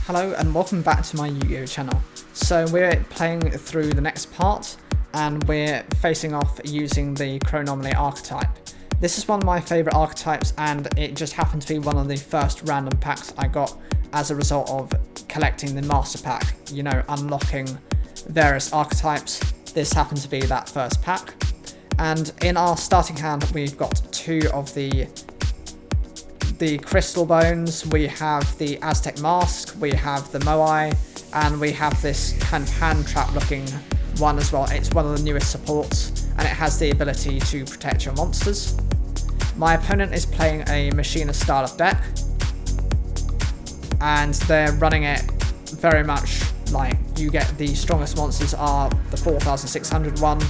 Hello and welcome back to my Yugioh channel. So we're playing through the next part and we're facing off using the chronomaly archetype. This is one of my favourite archetypes and it just happened to be one of the first random packs I got as a result of collecting the master pack, you know, unlocking various archetypes. This happened to be that first pack. And in our starting hand we've got two of the crystal bones, we have the Aztec mask, we have the moai, and we have this kind of hand trap looking one as well. It's one of the newest supports and it has the ability to protect your monsters. My opponent is playing a machinist style of deck and they're running it very much like you get the strongest monsters are the 4600 one,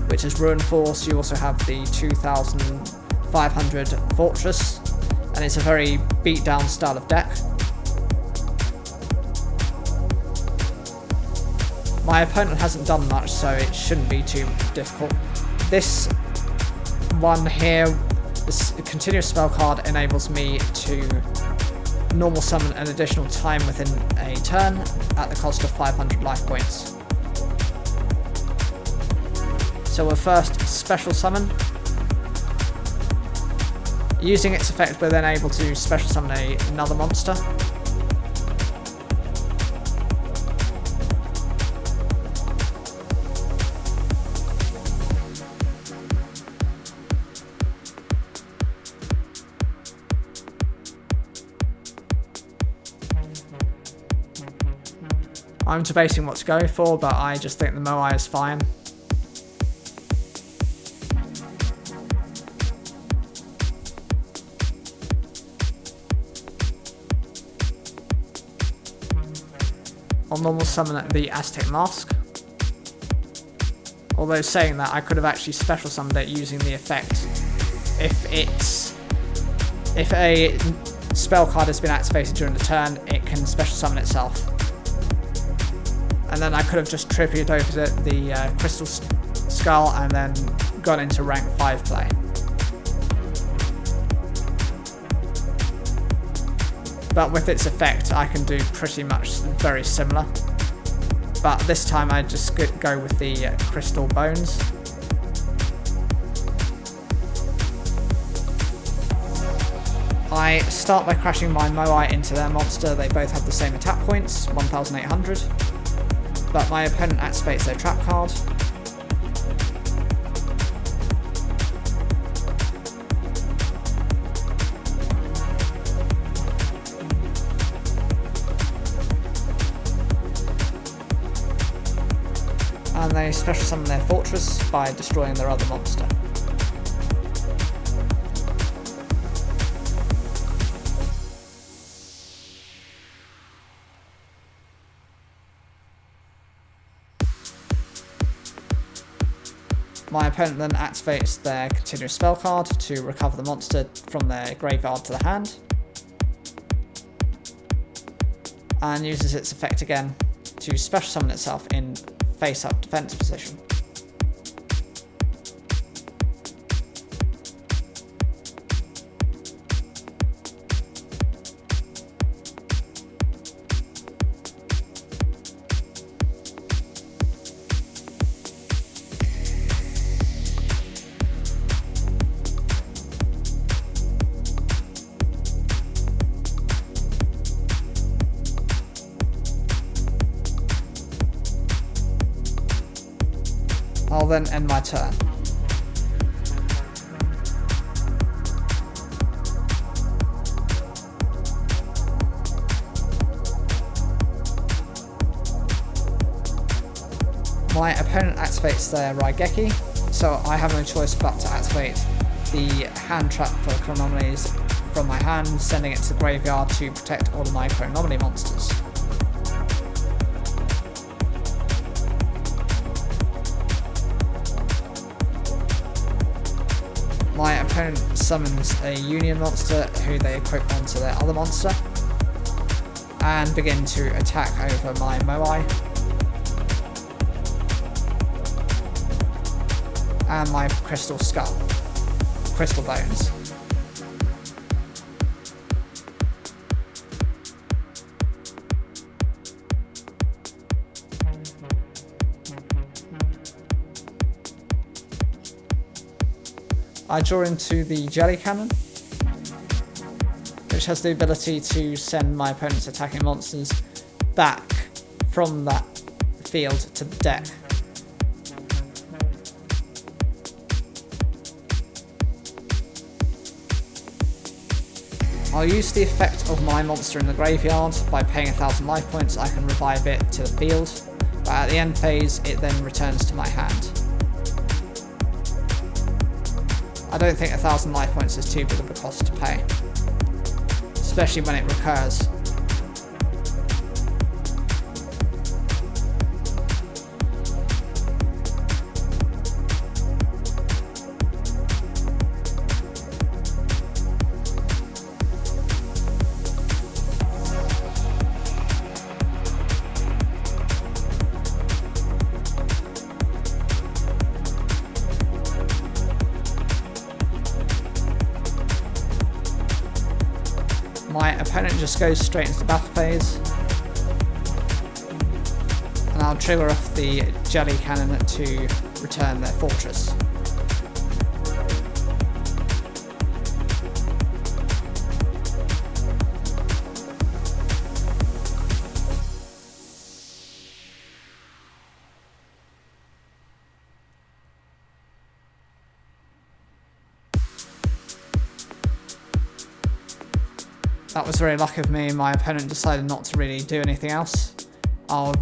which is Ruin Force. You also have the 2500 Fortress, and it's a very beat down style of deck. My opponent hasn't done much, so it shouldn't be too difficult. This one here, this continuous spell card, enables me to normal summon an additional time within a turn at the cost of 500 life points. So we'll first special summon. Using its effect, we're then able to special summon another monster. I'm debating what to go for, but I just think the moai is fine. I'll normal summon the Aztec mask. Although saying that, I could have actually special summoned it using the effect. If a spell card has been activated during the turn, it can special summon itself. And then I could have just tripped over the crystal skull and then gone into rank 5 play. But with its effect, I can do pretty much very similar. But this time I just go with the crystal bones. I start by crashing my moai into their monster. They both have the same attack points, 1800. But my opponent activates their trap card. And they special summon their fortress by destroying their other monster. My opponent then activates their continuous spell card to recover the monster from their graveyard to the hand, and uses its effect again to special summon itself in face-up defense position. I'll then end my turn. My opponent activates their Raigeki, so I have no choice but to activate the hand trap for chronomalies from my hand, sending it to the graveyard to protect all of my chronomaly monsters. My opponent summons a union monster who they equip onto their other monster and begin to attack over my moai and my crystal bones. I draw into the jelly cannon, which has the ability to send my opponent's attacking monsters back from that field to the deck. I'll use the effect of my monster in the graveyard. By paying 1000 life points, I can revive it to the field, but at the end phase, it then returns to my hand. I don't think 1000 life points is too big of a cost to pay, especially when it recurs. My opponent just goes straight into the battle phase, and I'll trigger off the jelly cannon to return their fortress. That was very lucky of me. My opponent decided not to really do anything else.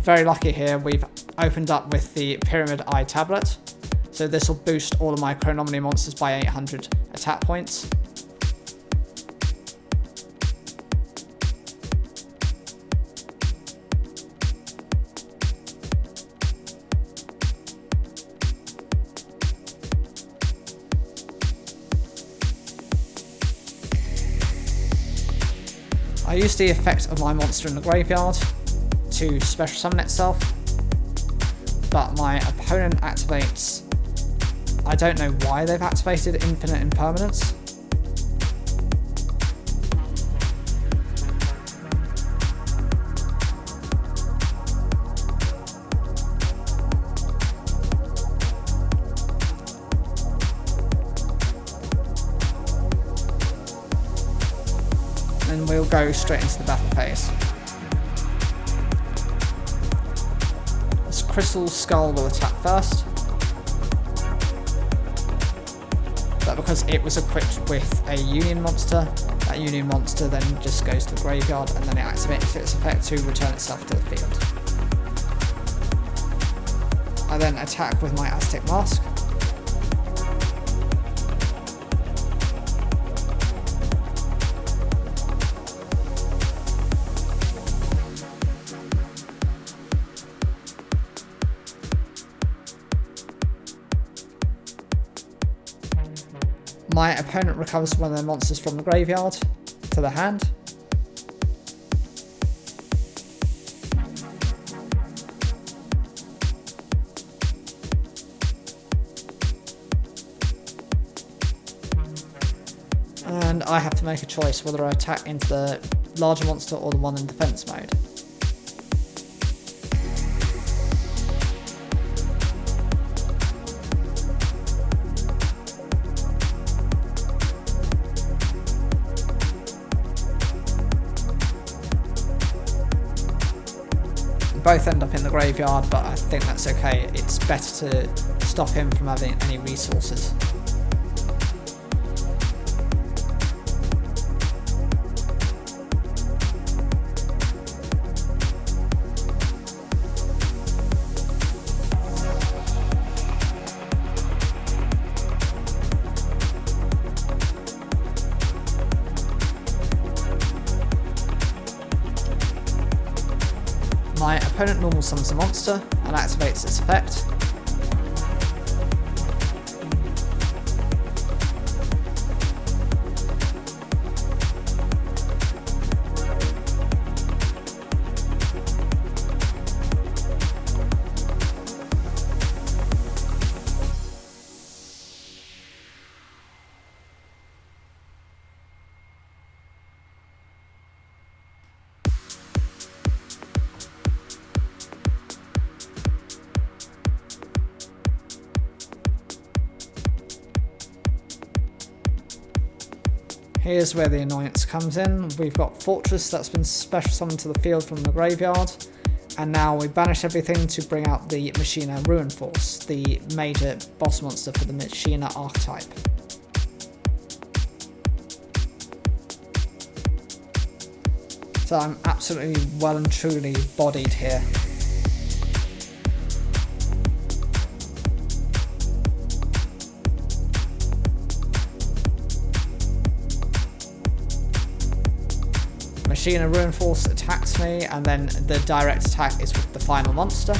Very lucky here. We've opened up with the Pyramid Eye tablet. So this will boost all of my chronomaly monsters by 800 attack points. I use the effect of my monster in the graveyard to special summon itself, but my opponent activates, I don't know why they've activated Infinite Impermanence. And we'll go straight into the battle phase. This Crystal Skull will attack first, but because it was equipped with a Union monster, that Union monster then just goes to the graveyard and then it activates its effect to return itself to the field. I then attack with my Aztec Mask. My opponent recovers one of their monsters from the graveyard to the hand. And I have to make a choice whether I attack into the larger monster or the one in defense mode. Both end up in the graveyard, but I think that's okay. It's better to stop him from having any resources. My opponent normal summons a monster and activates its effect. Here's where the annoyance comes in. We've got Fortress that's been special summoned to the field from the graveyard. And now we banish everything to bring out the Machina Ruin Force, the major boss monster for the Machina archetype. So I'm absolutely well and truly bodied here. Machina Ruin Force attacks me, and then the direct attack is with the final monster.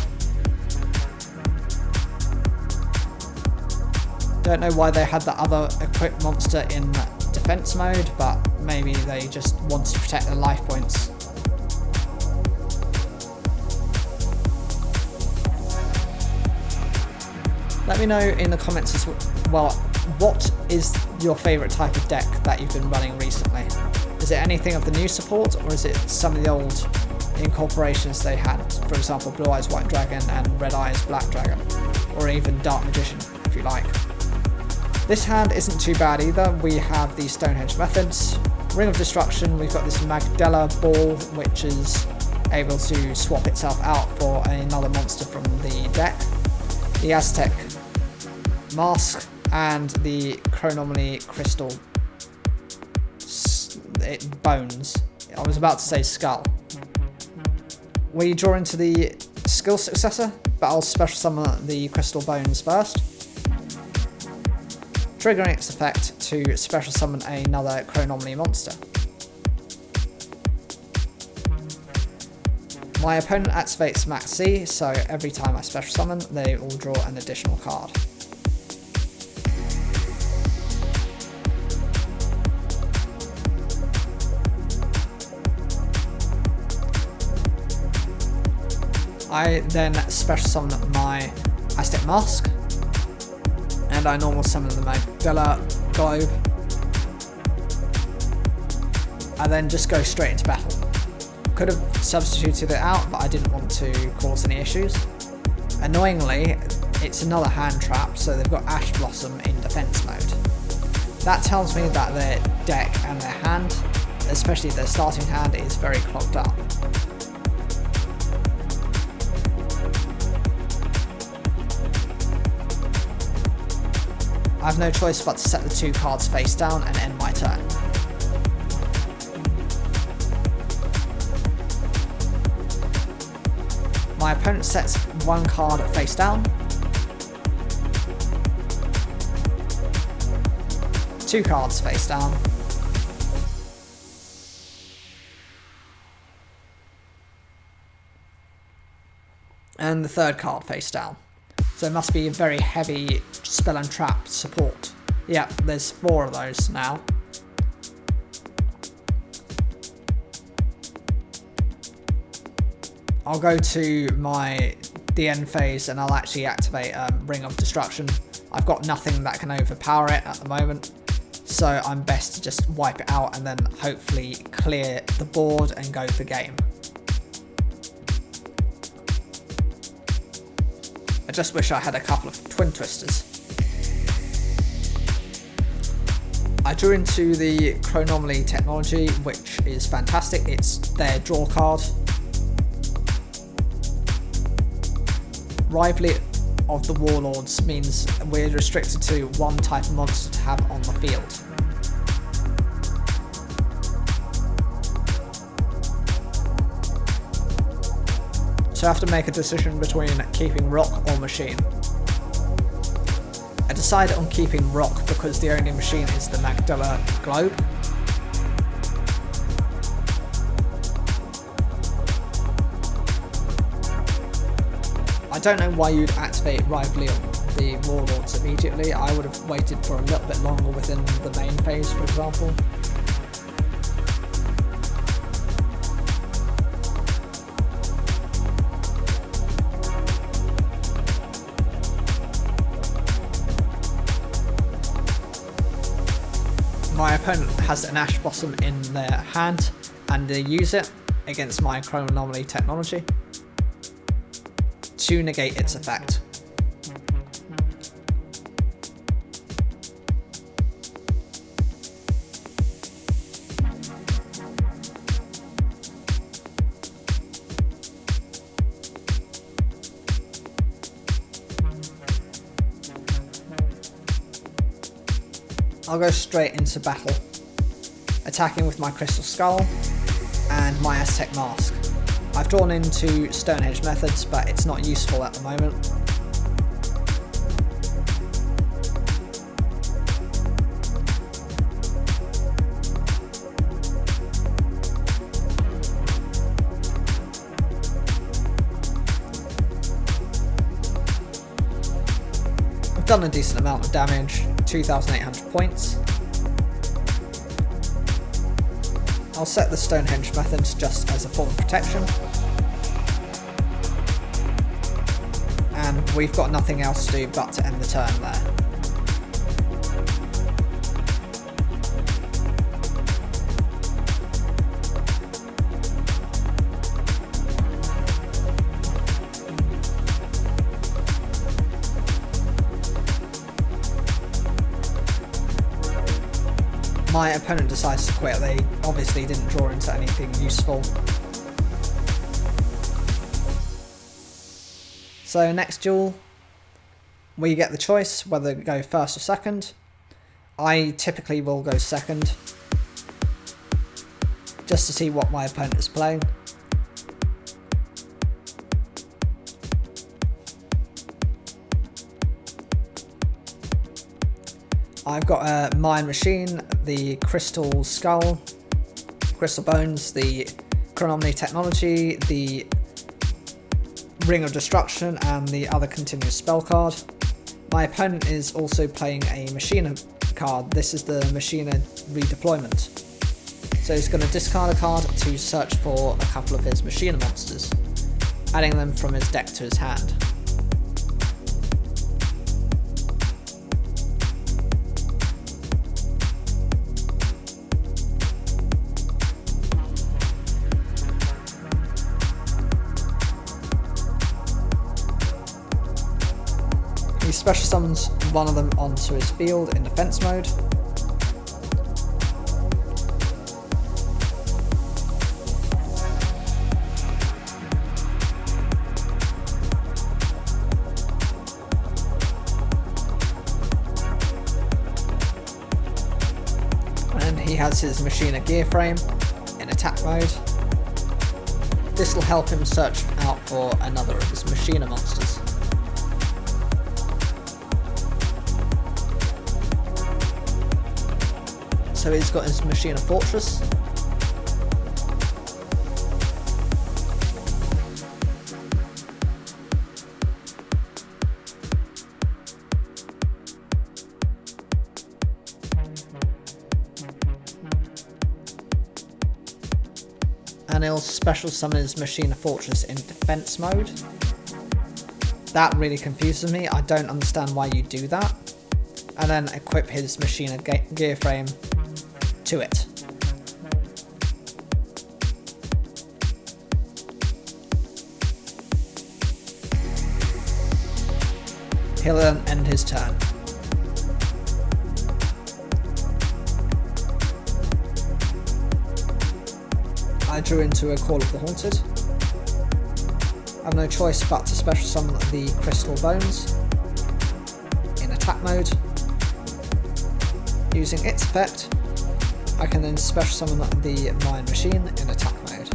Don't know why they had the other equipped monster in defense mode, but maybe they just wanted to protect their life points. Let me know in the comments as well, what is your favourite type of deck that you've been running recently? Is it anything of the new support, or is it some of the old incorporations they had? For example, Blue Eyes White Dragon and Red Eyes Black Dragon, or even Dark Magician, if you like. This hand isn't too bad either. We have the Stonehenge methods. Ring of Destruction, we've got this Magdala Ball, which is able to swap itself out for another monster from the deck. The Aztec Mask and the Chronomaly Crystal Bones. I was about to say Skull. We draw into the Skill Successor, but I'll special summon the Crystal Bones first, triggering its effect to special summon another Chronomaly monster. My opponent activates Max C, so every time I special summon, they will draw an additional card. I then special summon my Aztec Mask, and I normal summon the Magdala Globe. I then just go straight into battle. Could have substituted it out, but I didn't want to cause any issues. Annoyingly, it's another hand trap, so they've got Ash Blossom in defense mode. That tells me that their deck and their hand, especially their starting hand, is very clogged up. I have no choice but to set the 2 cards face down and end my turn. My opponent sets 1 card face down, 2 cards face down, and the 3rd card face down. So it must be a very heavy spell and trap support. Yeah, there's 4 of those now. I'll go to the end phase and I'll actually activate Ring of Destruction. I've got nothing that can overpower it at the moment, so I'm best to just wipe it out and then hopefully clear the board and go for game. I just wish I had a couple of Twin Twisters. I drew into the Chronomaly technology, which is fantastic. It's their draw card. Rivalry of the Warlords means we're restricted to 1 type of monster to have on the field. So I have to make a decision between keeping Rock or Machine. I decided on keeping Rock because the only machine is the Magdala Globe. I don't know why you'd activate Rivalry on the Warlords immediately. I would have waited for a little bit longer within the main phase, for example. My opponent has an Ash Blossom in their hand, and they use it against my Chronomaly technology to negate its effect. I'll go straight into battle, attacking with my Crystal Skull and my Aztec Mask. I've drawn into Stonehenge methods, but it's not useful at the moment. I've done a decent amount of damage, 2,800 points. I'll set the Stonehenge methods just as a form of protection. And we've got nothing else to do but to end the turn there. My opponent decides to quit. They obviously didn't draw into anything useful. So next duel, we get the choice whether to go first or second. I typically will go second, just to see what my opponent is playing. I've got a Mine Machine, the Crystal Skull, Crystal Bones, the Chronomaly Technology, the Ring of Destruction, and the other continuous spell card. My opponent is also playing a Machina card. This is the Machina redeployment. So he's going to discard a card to search for a couple of his Machina monsters, adding them from his deck to his hand. He special summons one of them onto his field in defense mode. And he has his Machina gear frame in attack mode. This will help him search out for another of his Machina monsters. So he's got his Machina Fortress. And he'll special summon his Machina Fortress in defense mode. That really confuses me. I don't understand why you do that. And then equip his Machina gear frame to it. He'll then end his turn. I drew into a Call of the Haunted. I have no choice but to special summon the Crystal Bones in attack mode. Using its effect, I can then special summon the Mine Machine in attack mode.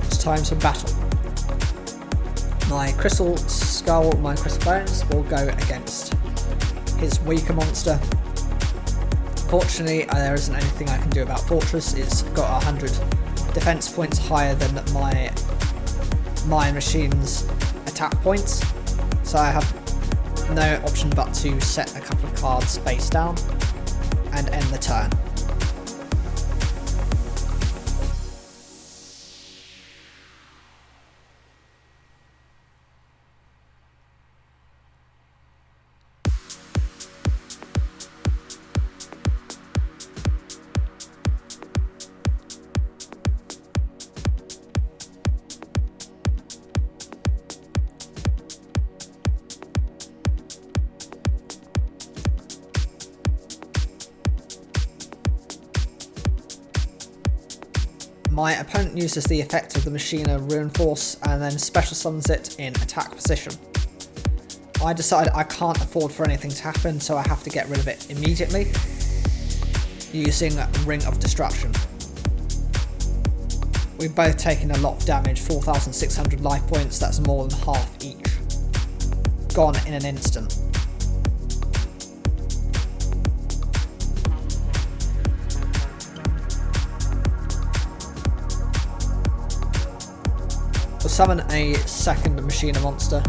It's time to battle. My Crystal Skull, my Crystal Bones will go against his weaker monster. Fortunately, there isn't anything I can do about Fortress. It's got 100 defense points higher than my Mine Machine's attack points, so I have no option but to set a couple of cards face down and end the turn. My opponent uses the effect of the Machina Ruin Force and then special summons it in attack position. I decide I can't afford for anything to happen, so I have to get rid of it immediately, using Ring of Destruction. We've both taken a lot of damage, 4,600 life points, that's more than half each. Gone in an instant. We'll summon a second Machina monster.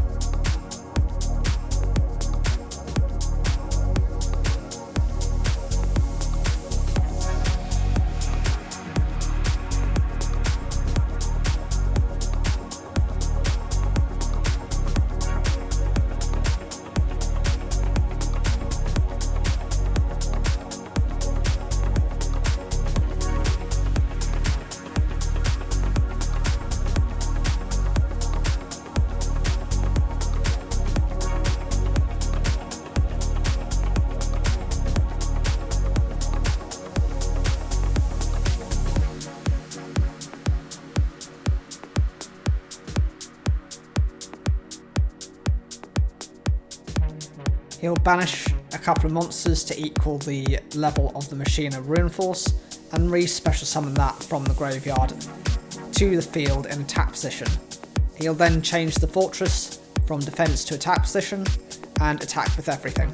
He'll banish a couple of monsters to equal the level of the Machina Ruin Force and re-special summon that from the graveyard to the field in attack position. He'll then change the fortress from defense to attack position and attack with everything.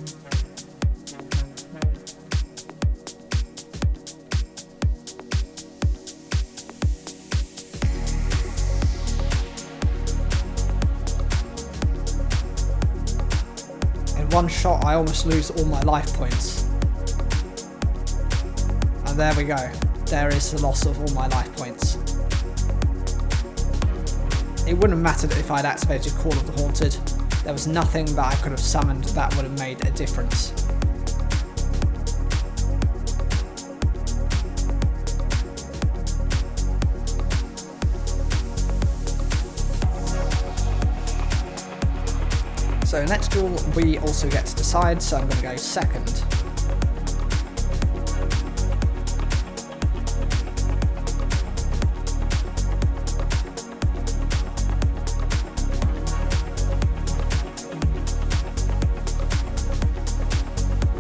One shot I almost lose all my life points. And there we go. There is the loss of all my life points. It wouldn't have mattered if I'd activated Call of the Haunted. There was nothing that I could have summoned that would have made a difference. So next duel we also get to decide, so I'm going to go second.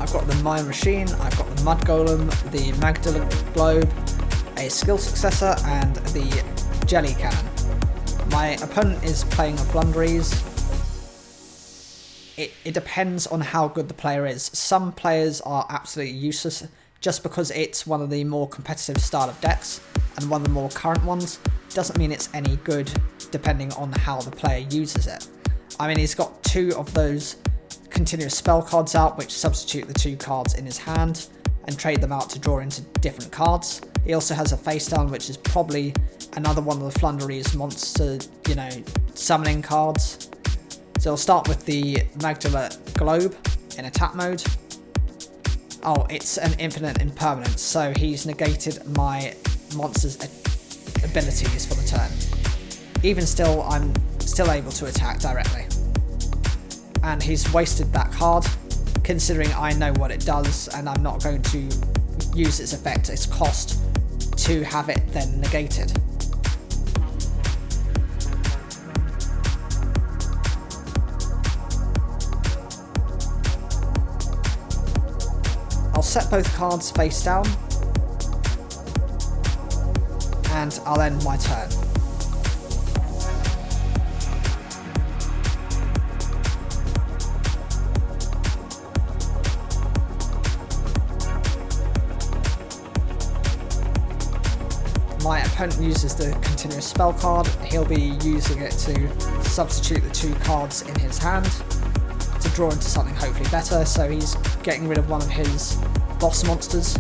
I've got the Mine Machine, I've got the Mud Golem, the Magdala Globe, a Skill Successor and the Jelly Cannon. My opponent is playing a Flunderies. It depends on how good the player is. Some players are absolutely useless just because it's one of the more competitive style of decks and one of the more current ones. Doesn't mean it's any good depending on how the player uses it. I mean, he's got two of those continuous spell cards out which substitute the two cards in his hand and trade them out to draw into different cards. He also has a face down, which is probably another one of the Flunderies monster, summoning cards. So we'll start with the Magdala Globe in attack mode. Oh, it's an infinite impermanence, so he's negated my monster's abilities for the turn. Even still, I'm still able to attack directly. And he's wasted that card, considering I know what it does and I'm not going to use its effect, its cost, to have it then negated. I'll set both cards face down, and I'll end my turn. My opponent uses the continuous spell card. He'll be using it to substitute the two cards in his hand to draw into something hopefully better, so he's getting rid of one of his boss monsters.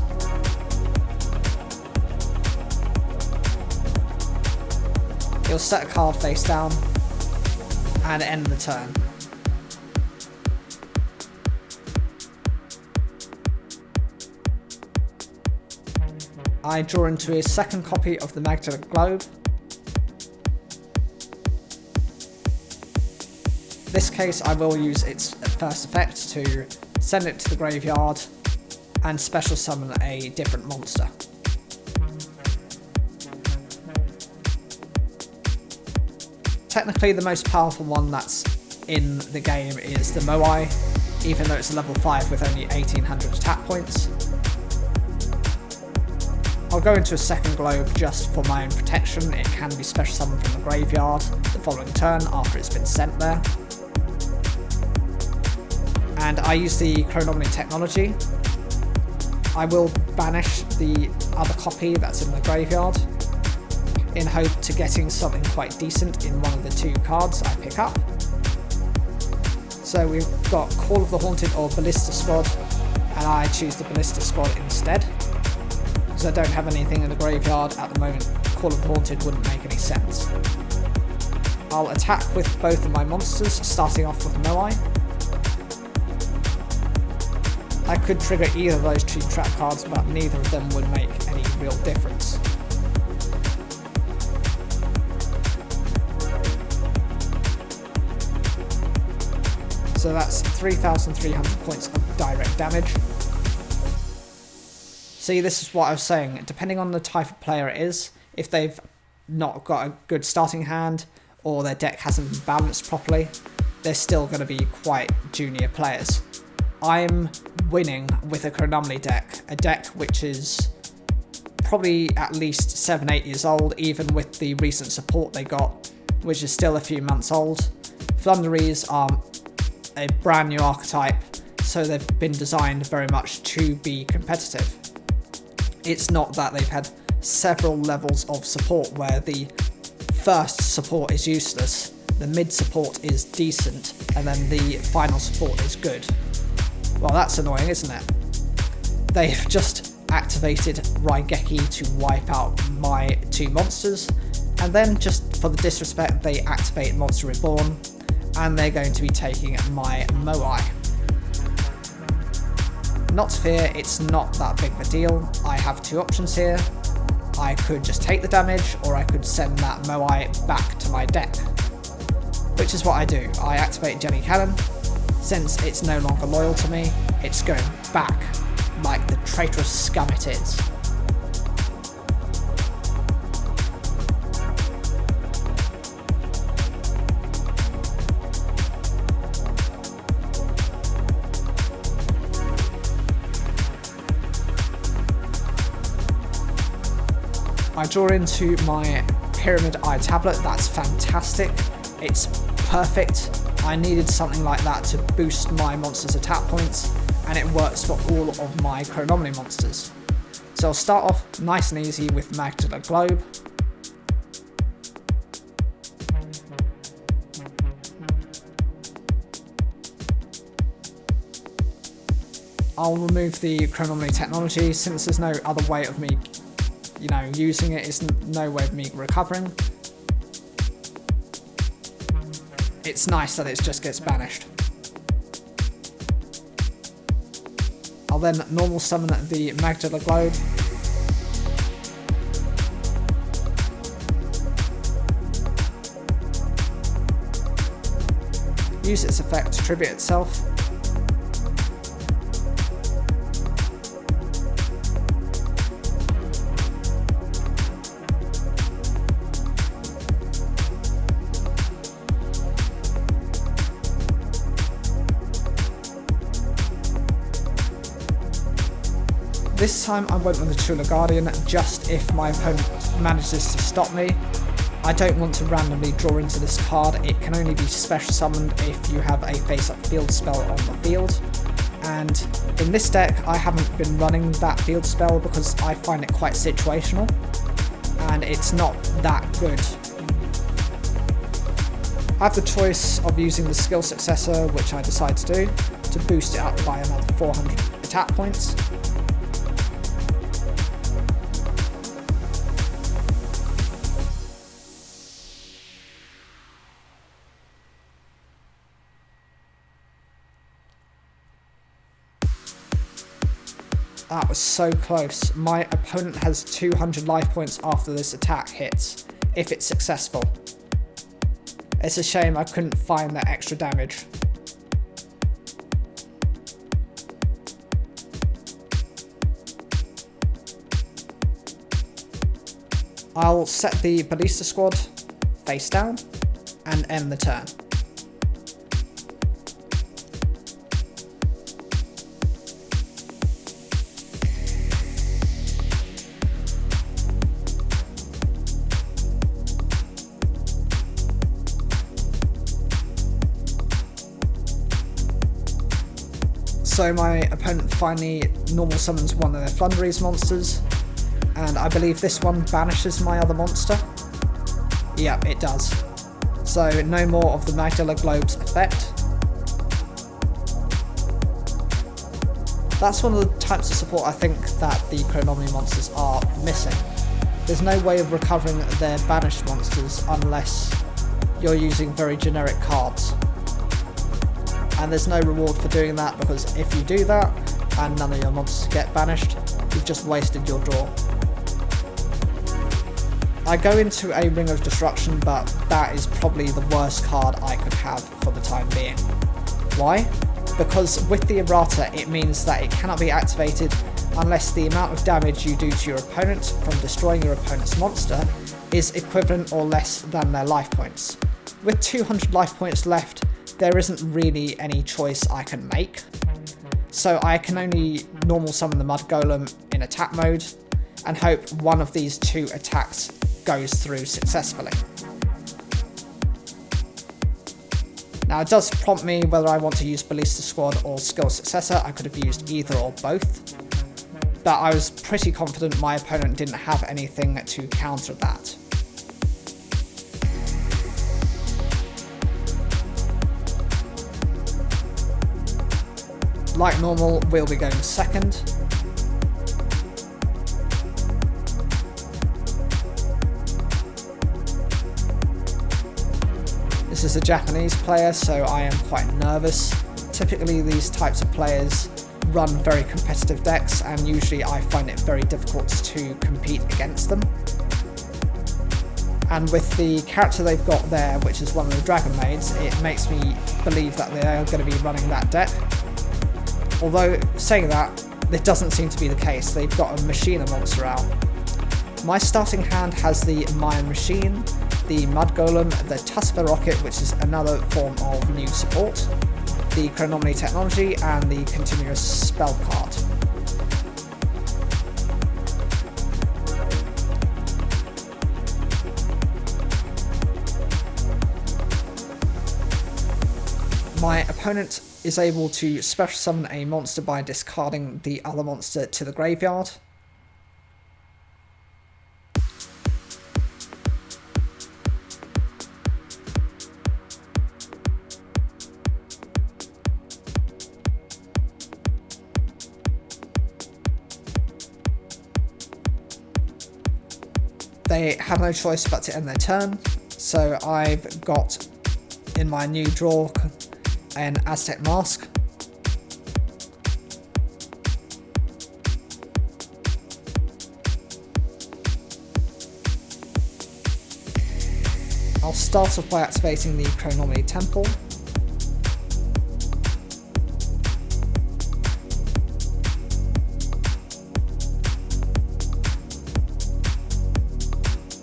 He'll set a card face down and end the turn. I draw into a second copy of the Magdala Globe. In this case, I will use its first effect to send it to the graveyard and special summon a different monster. Technically, the most powerful one that's in the game is the Moai, even though it's a level 5 with only 1800 attack points. I'll go into a second globe just for my own protection. It can be special summoned from the graveyard the following turn after it's been sent there. And I use the chronomaly technology. I will banish the other copy that's in the graveyard in hope to getting something quite decent in one of the 2 cards I pick up. So we've got Call of the Haunted or Ballista Squad, and I choose the Ballista Squad instead. Because I don't have anything in the graveyard at the moment, Call of the Haunted wouldn't make any sense. I'll attack with both of my monsters, starting off with Moai. I could trigger either of those 2 trap cards, but neither of them would make any real difference. So that's 3,300 points of direct damage. See, this is what I was saying. Depending on the type of player it is, if they've not got a good starting hand or their deck hasn't been balanced properly, they're still going to be quite junior players. I'm winning with a chronomaly deck, a deck which is probably at least 7-8 years old, even with the recent support they got, which is still a few months old. Flunderies are a brand new archetype, so they've been designed very much to be competitive. It's not that they've had several levels of support where the first support is useless, the mid support is decent, and then the final support is good. Well, that's annoying, isn't it? They've just activated Raigeki to wipe out my 2 monsters, and then just for the disrespect they activate Monster Reborn, and they're going to be taking my Moai. Not to fear, it's not that big of a deal. I have 2 options here. I could just take the damage, or I could send that Moai back to my deck. Which is what I do. I activate Jelly Cannon. Since it's no longer loyal to me, it's going back like the traitorous scum it is. I draw into my Pyramid Eye tablet. That's fantastic. It's perfect. I needed something like that to boost my monsters' attack points, and it works for all of my chronomaly monsters. So I'll start off nice and easy with Magdala Globe. I'll remove the chronomaly technology since there's no other way of me using it. It's no way of me recovering. It's nice that it just gets banished. I'll then normal summon the Magdala Globe. Use its effect to tribute itself. This time I went with the Chula Guardian just if my opponent manages to stop me. I don't want to randomly draw into this card. It can only be special summoned if you have a face-up field spell on the field. And in this deck I haven't been running that field spell because I find it quite situational and it's not that good. I have the choice of using the skill successor, which I decide to do, to boost it up by another 400 attack points. That was so close. My opponent has 200 life points after this attack hits, if it's successful. It's a shame I couldn't find that extra damage. I'll set the Ballista Squad face down. and end the turn. So my opponent finally normal summons one of their Flunderies monsters, and I believe this one banishes my other monster. Yep, it does. So no more of the Magdala Globe's effect. That's one of the types of support I think that the chronomaly monsters are missing. There's no way of recovering their banished monsters unless you're using very generic cards. And there's no reward for doing that, because if you do that and none of your monsters get banished, you've just wasted your draw. I go into a Ring of Destruction, but that is probably the worst card I could have for the time being. Why? Because with the errata it means that it cannot be activated unless the amount of damage you do to your opponent from destroying your opponent's monster is equivalent or less than their life points. With 200 life points left, there isn't really any choice I can make, so I can only normal summon the Mud Golem in attack mode and hope one of these two attacks goes through successfully. Now it does prompt me whether I want to use Ballista Squad or Skill Successor. I could have used either or both, but I was pretty confident my opponent didn't have anything to counter that. Like normal, we'll be going second. This is a Japanese player, so I am quite nervous. Typically these types of players run very competitive decks, and usually I find it very difficult to compete against them. And with the character they've got there, which is one of the Dragon Maids, it makes me believe that they are going to be running that deck. Although, saying that, it doesn't seem to be the case. They've got a Machina monster out. My starting hand has the Mayan Machine, the Mud Golem, the Tusper Rocket, which is another form of new support, the Chronomaly Technology, and the Continuous Spell card. My opponent is able to special summon a monster by discarding the other monster to the graveyard. They have no choice but to end their turn, so I've got in my new draw an Aztec Mask. I'll start off by activating the Chronomaly Temple.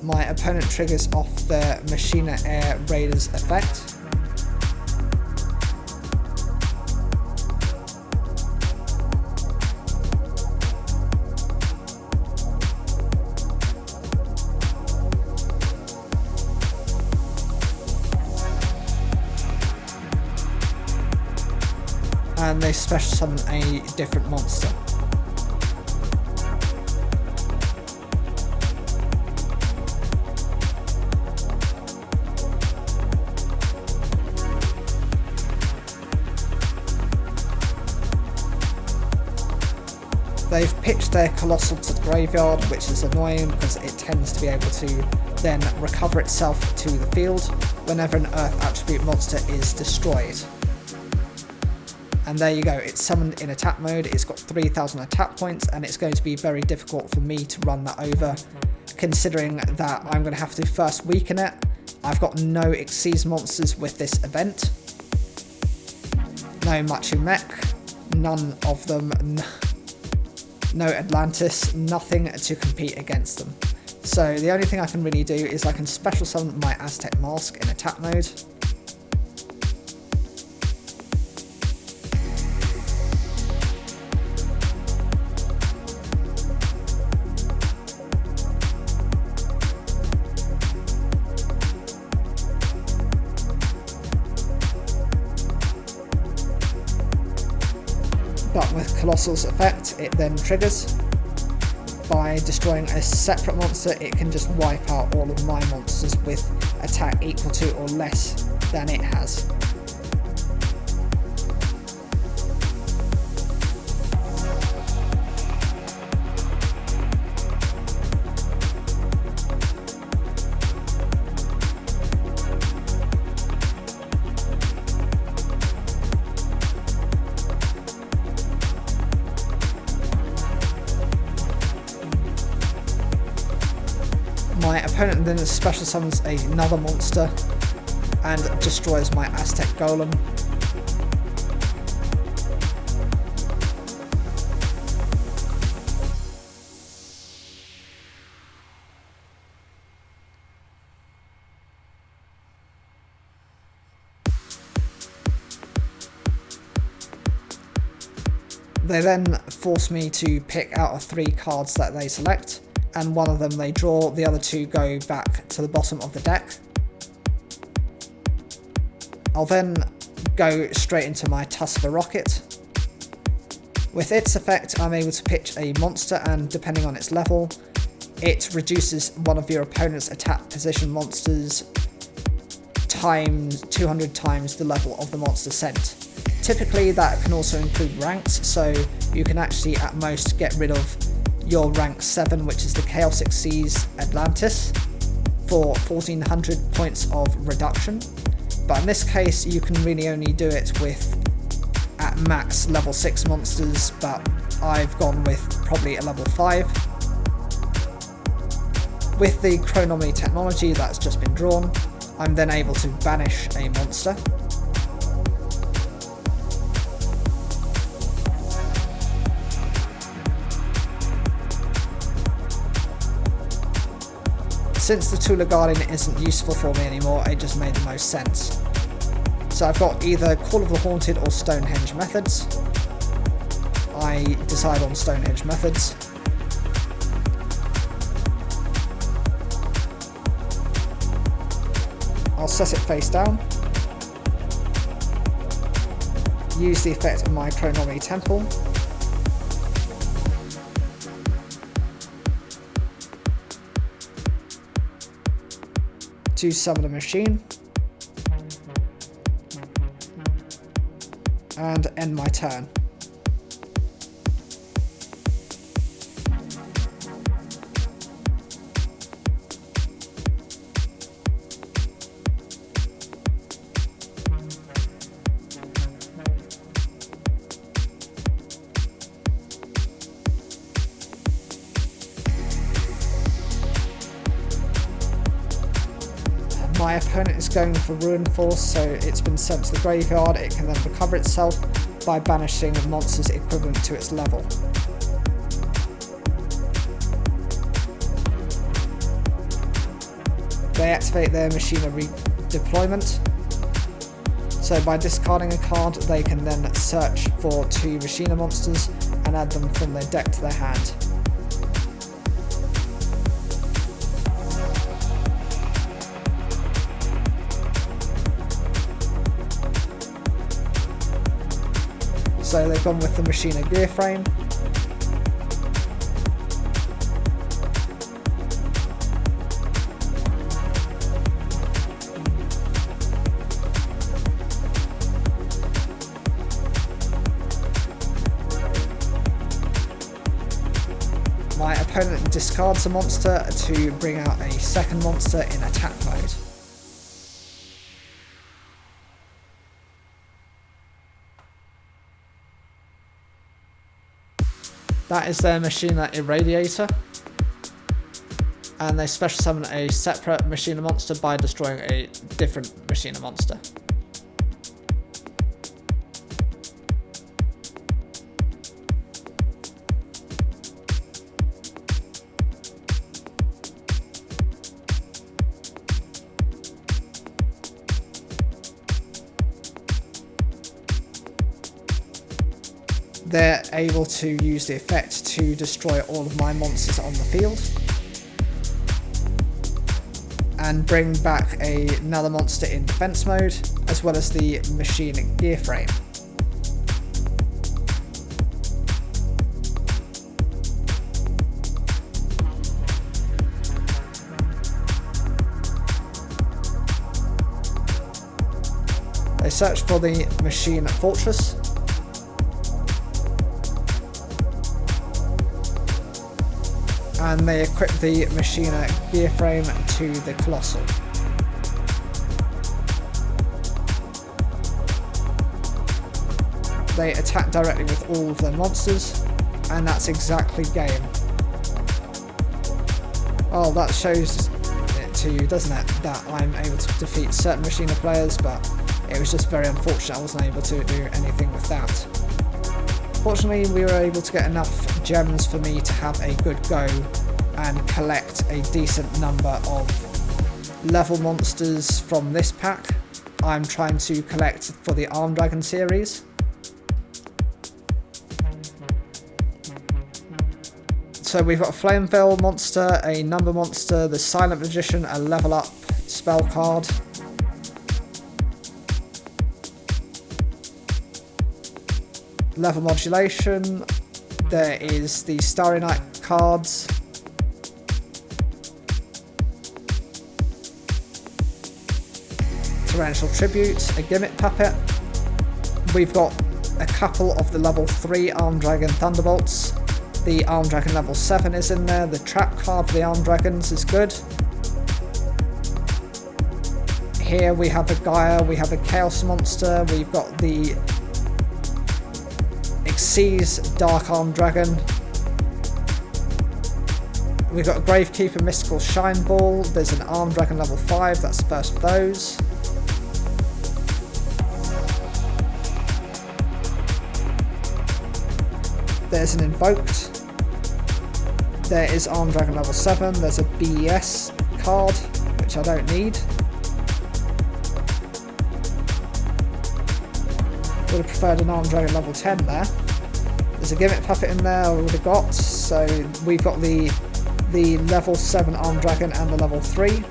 My opponent triggers off the Machina Air Raiders effect. And they special summon a different monster. They've pitched their Colossal to the graveyard, which is annoying because it tends to be able to then recover itself to the field whenever an Earth attribute monster is destroyed. And there you go, it's summoned in attack mode, it's got 3000 attack points, and it's going to be very difficult for me to run that over, considering that I'm going to have to first weaken it. I've got no Xyz monsters with this event. No Machu Mech, none of them, no Atlantis, nothing to compete against them. So the only thing I can really do is I can special summon my Aztec Mask in attack mode. But with Colossal's effect, it then triggers. By destroying a separate monster, it can just wipe out all of my monsters with attack equal to or less than it has. My opponent then special summons another monster and destroys my Aztec Golem. They then force me to pick out of 3 cards that they select, and one of them they draw, the other 2 go back to the bottom of the deck. I'll then go straight into my Tusker Rocket. With its effect, I'm able to pitch a monster, and depending on its level, it reduces one of your opponent's attack position monsters times 200 times the level of the monster sent. Typically that can also include ranks, so you can actually at most get rid of your rank 7, which is the Chaosic Seas Atlantis, for 1400 points of reduction. But in this case you can really only do it with at max level 6 monsters, but I've gone with probably a level 5. With the chronomaly technology that's just been drawn, I'm then able to banish a monster. Since the Tula Guardian isn't useful for me anymore, it just made the most sense. So I've got either Call of the Haunted or Stonehenge methods. I decide on Stonehenge methods. I'll set it face down. Use the effect of my Chronomaly Temple. To summon a machine. And end my turn. My opponent is going for Ruin Force, so it's been sent to the graveyard. It can then recover itself by banishing monsters equivalent to its level. They activate their machinery deployment. So by discarding a card, they can then search for 2 Machina monsters and add them from their deck to their hand. So they've gone with the Machina Gear Frame. My opponent discards a monster to bring out a second monster in attack mode. That is their Machina Irradiator, and they special summon a separate Machina monster by destroying a different Machina monster. they're able to use the effect to destroy all of my monsters on the field and bring back another monster in defense mode, as well as the machine gear frame. They search for the machine fortress. And they equip the machine gear frame to the colossal. They attack directly with all of their monsters, and that's exactly game. Oh, that shows it to you, doesn't it, that I'm able to defeat certain machina players, but it was just very unfortunate I wasn't able to do anything with that. Fortunately, we were able to get enough gems for me to have a good go and collect a decent number of level monsters from this pack. I'm trying to collect for the Arm Dragon series. So we've got a Flamevale monster, a number monster, the Silent Magician, a level up spell card. Level modulation, there is the Starry Night cards. Torrential Tribute, a Gimmick Puppet. We've got a couple of the level 3 Arm Dragon Thunderbolts. The Arm Dragon level 7 is in there, the Trap card for the Arm Dragons is good. Here we have a Gaia, we have a Chaos Monster, we've got the Xyz Dark Arm Dragon. We've got a Gravekeeper Mystical Shine Ball, there's an Arm Dragon level 5, that's the first of those. There's an Invoked. There is Arm Dragon level 7, there's a BES card, which I don't need. Would have preferred an Arm Dragon level 10 there. There's a Gimmick Puppet in there I would have got, so we've got the level 7 Arm Dragon and the level 3.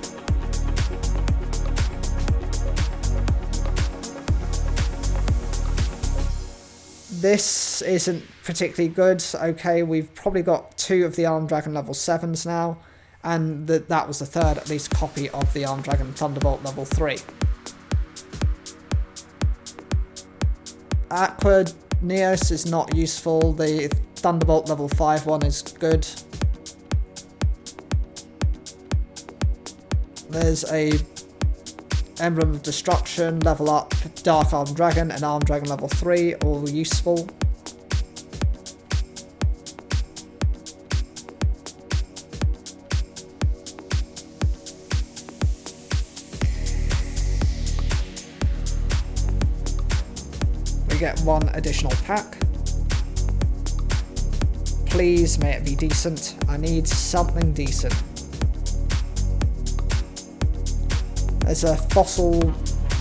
This isn't particularly good. Okay, we've probably got 2 of the Arm Dragon level 7s now, and that was the third at least copy of the Arm Dragon Thunderbolt level 3. Aqua Neos is not useful, the Thunderbolt level 5 one is good. There's a Emblem of Destruction, level up, Dark Arm Dragon and Arm Dragon level 3, all useful. We get 1 additional pack. Please, may it be decent. I need something decent. There's a fossil,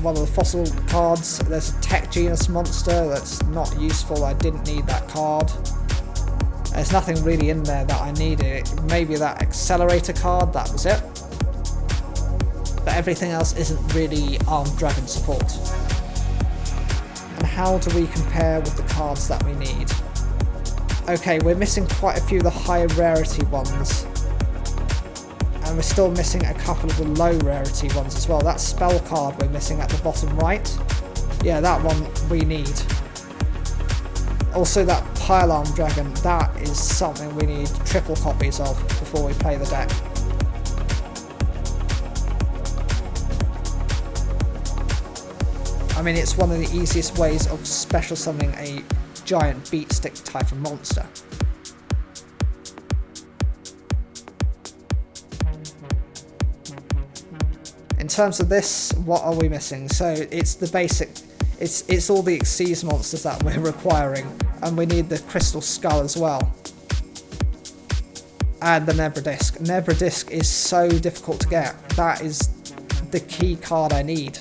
one of the fossil cards. There's a Tech Genus monster that's not useful. I didn't need that card. There's nothing really in there that I needed. Maybe that accelerator card, that was it. But everything else isn't really Armed Dragon support. And how do we compare with the cards that we need? Okay, we're missing quite a few of the high rarity ones. And we're still missing a couple of the low rarity ones as well. That spell card we're missing at the bottom right. Yeah, that one we need. Also that Pile Arm Dragon, that is something we need triple copies of before we play the deck. I mean, it's one of the easiest ways of special summoning a giant beat stick type of monster. In terms of this, what are we missing? So it's the basic, it's all the Xyz monsters that we're requiring, and we need the Crystal Skull as well. And the Nebra Disc. Nebra Disc is so difficult to get. That is the key card I need.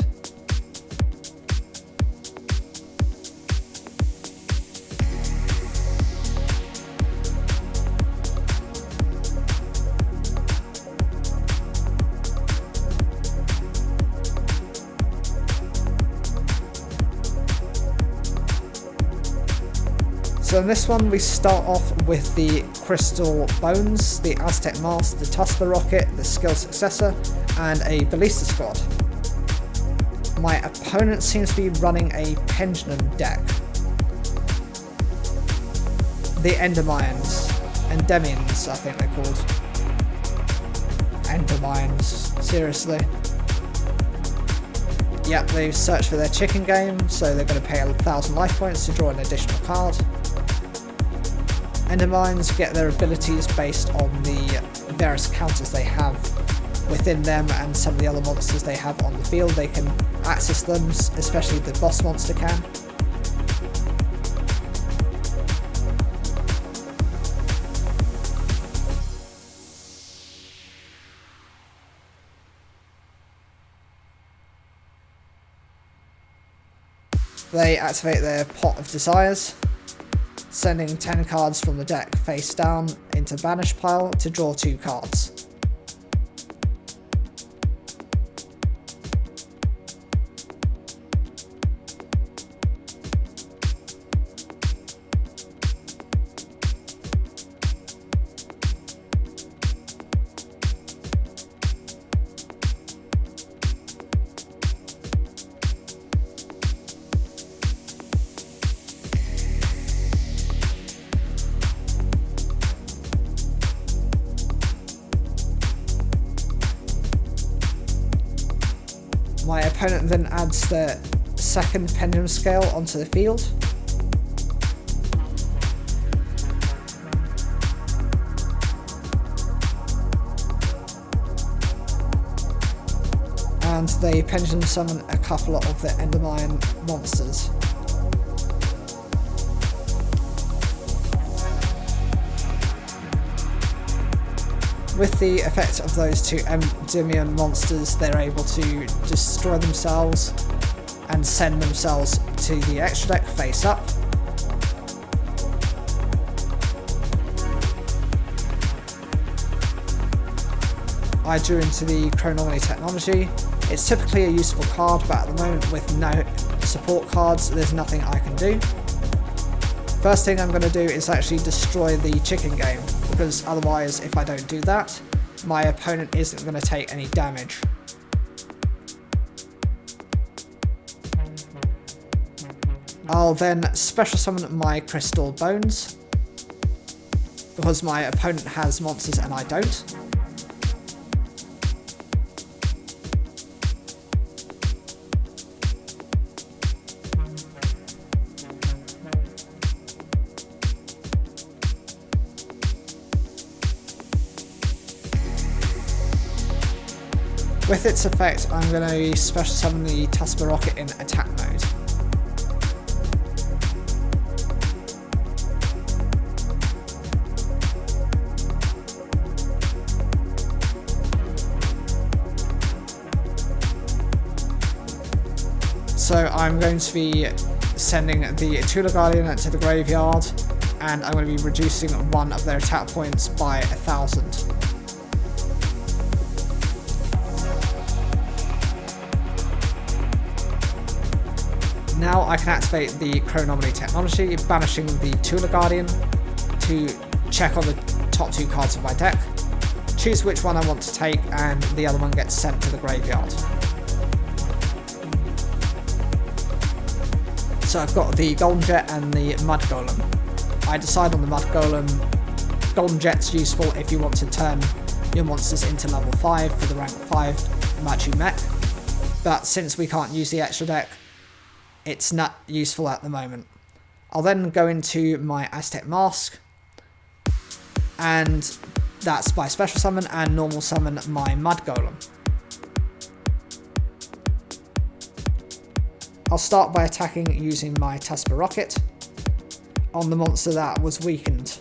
So in this one we start off with the Crystal Bones, the Aztec Mask, the Tusker Rocket, the Skill Successor, and a Ballista Squad. My opponent seems to be running a Pendulum deck. The Endermines, Endemians I think they're called. Endermines, seriously. Yep, they've searched for their chicken game, so they're going to pay 1,000 life points to draw an additional card. Endermines get their abilities based on the various counters they have within them and some of the other monsters they have on the field. They can access them, especially the boss monster can. They activate their Pot of Desires, sending 10 cards from the deck face down into Banish pile to draw 2 cards. My opponent then adds the second Pendulum Scale onto the field. And they Pendulum Summon a couple of the Endermine monsters. With the effect of those 2 Endymion monsters, they're able to destroy themselves and send themselves to the extra deck face up. I drew into the Chronomaly technology. It's typically a useful card, but at the moment with no support cards, there's nothing I can do. First thing I'm going to do is actually destroy the chicken game, because otherwise if I don't do that, my opponent isn't going to take any damage. I'll then special summon my Crystal Bones, because my opponent has monsters and I don't. With its effect, I'm going to special summon the Tusker Rocket in attack mode. So I'm going to be sending the Tula Guardian to the graveyard, and I'm going to be reducing one of their attack points by 1,000. Now I can activate the Chronomaly technology, banishing the Tula Guardian to check on the top 2 cards of my deck, choose which one I want to take, and the other one gets sent to the graveyard. So I've got the Golden Jet and the Mud Golem. I decide on the Mud Golem. Golden Jet's useful if you want to turn your monsters into level 5 for the rank 5 Machu Mech, but since we can't use the extra deck, it's not useful at the moment. I'll then go into my Aztec Mask, and that's by special summon and normal summon my Mud Golem. I'll start by attacking using my Tusker Rocket on the monster that was weakened.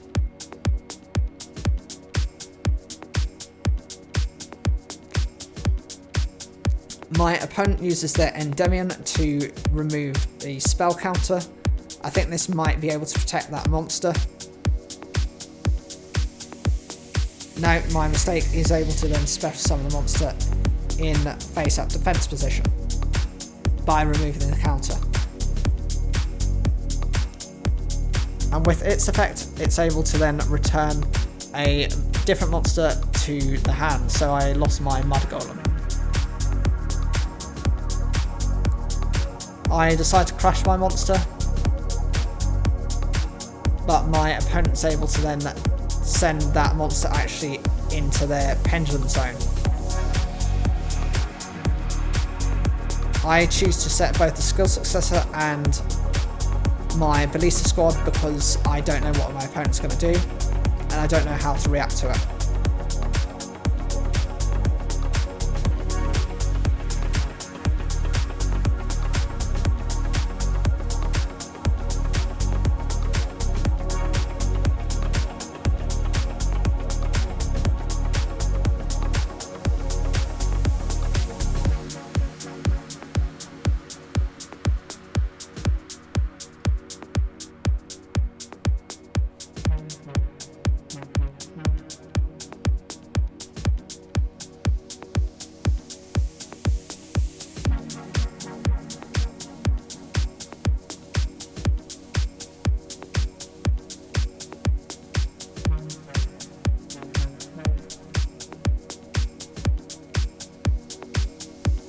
My opponent uses their Endymion to remove the spell counter. I think this might be able to protect that monster. No, my mistake, is able to then special summon the monster in face up defense position by removing the counter. And with its effect, it's able to then return a different monster to the hand, so I lost my Mud Golem. I decide to crash my monster, but my opponent's able to then send that monster actually into their pendulum zone. I choose to set both the skill successor and my Ballista squad because I don't know what my opponent's going to do, and I don't know how to react to it.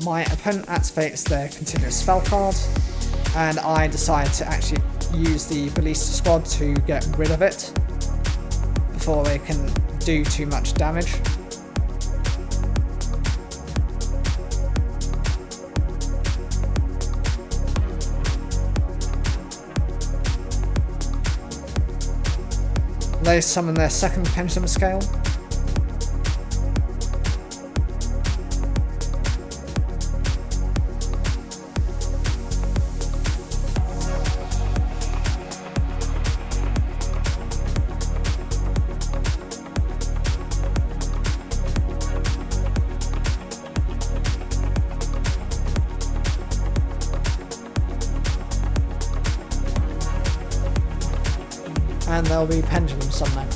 My opponent activates their continuous spell card, and I decide to actually use the Ballista squad to get rid of it before they can do too much damage. They summon their second pendulum scale. And there'll be pendulum summoning.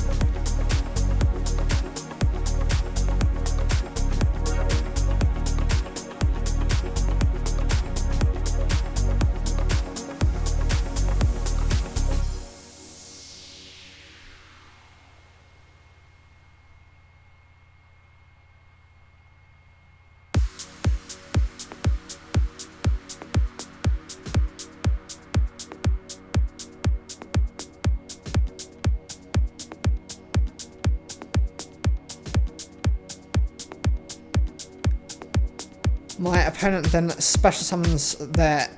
My opponent then special summons their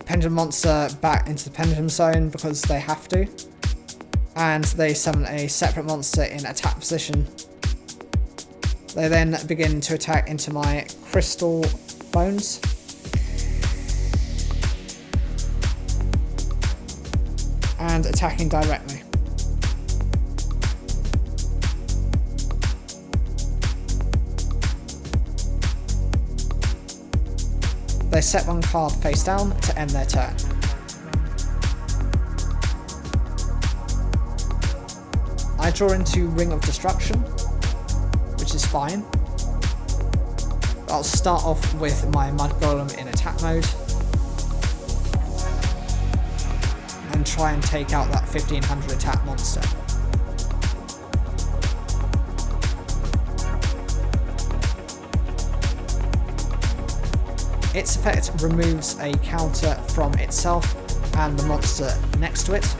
pendulum monster back into the pendulum zone because they have to, and they summon a separate monster in attack position. They then begin to attack into my crystal bones. And attacking directly. They set one card face down to end their turn. I draw into Ring of Destruction, which is fine. I'll start off with my Mud Golem in attack mode and try and take out that 1500 attack monster. Its effect removes a counter from itself and the monster next to it.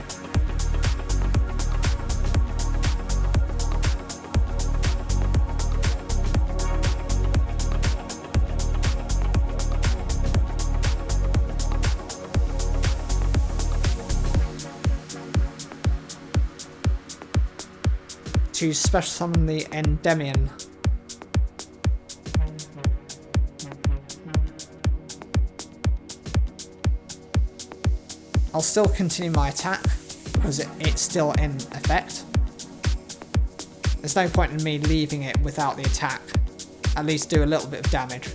To special summon the Endymion. I'll still continue my attack because it's still in effect. There's no point in me leaving it without the attack. At least do a little bit of damage.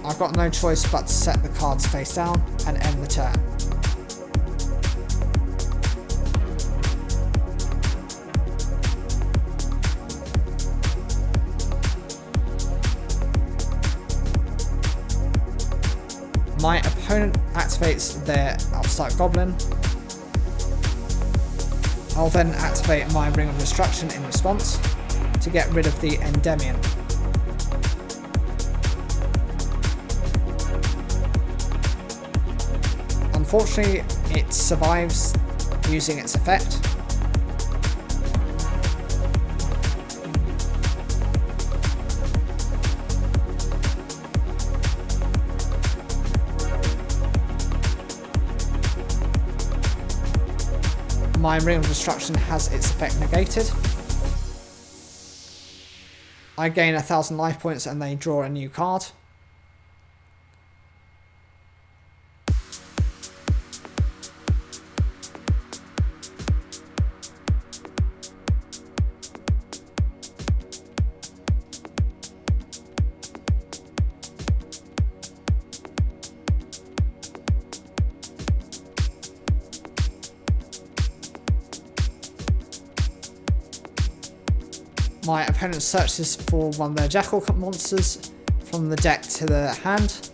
I've got no choice but to set the cards face down and end the turn. My opponent activates their Upstart Goblin. I'll then activate my Ring of Destruction in response to get rid of the Endymion. Unfortunately, it survives using its effect. My Ring of Destruction has its effect negated. I gain 1,000 life points and they draw a new card. My opponent searches for one of their Jackal monsters from the deck to the hand.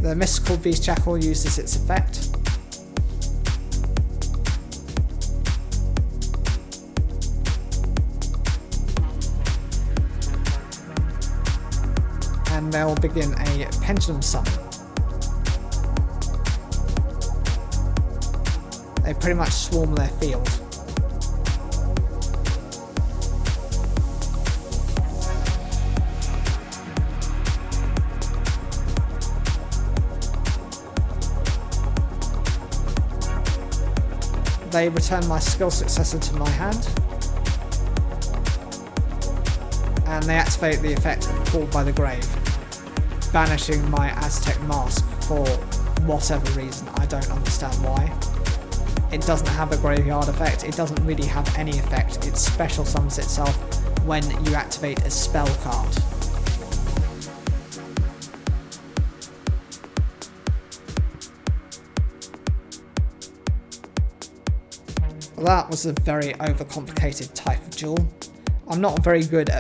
The Mystical Beast Jackal uses its effect. And they'll begin a Pendulum Summon. They pretty much swarm their field. They return my Skill Successor to my hand. And they activate the effect of Called by the Grave, banishing my Aztec Mask for whatever reason. I don't understand why. It doesn't have a graveyard effect, it doesn't really have any effect, it special summons itself when you activate a spell card. Well, that was a very overcomplicated type of duel. I'm not very good at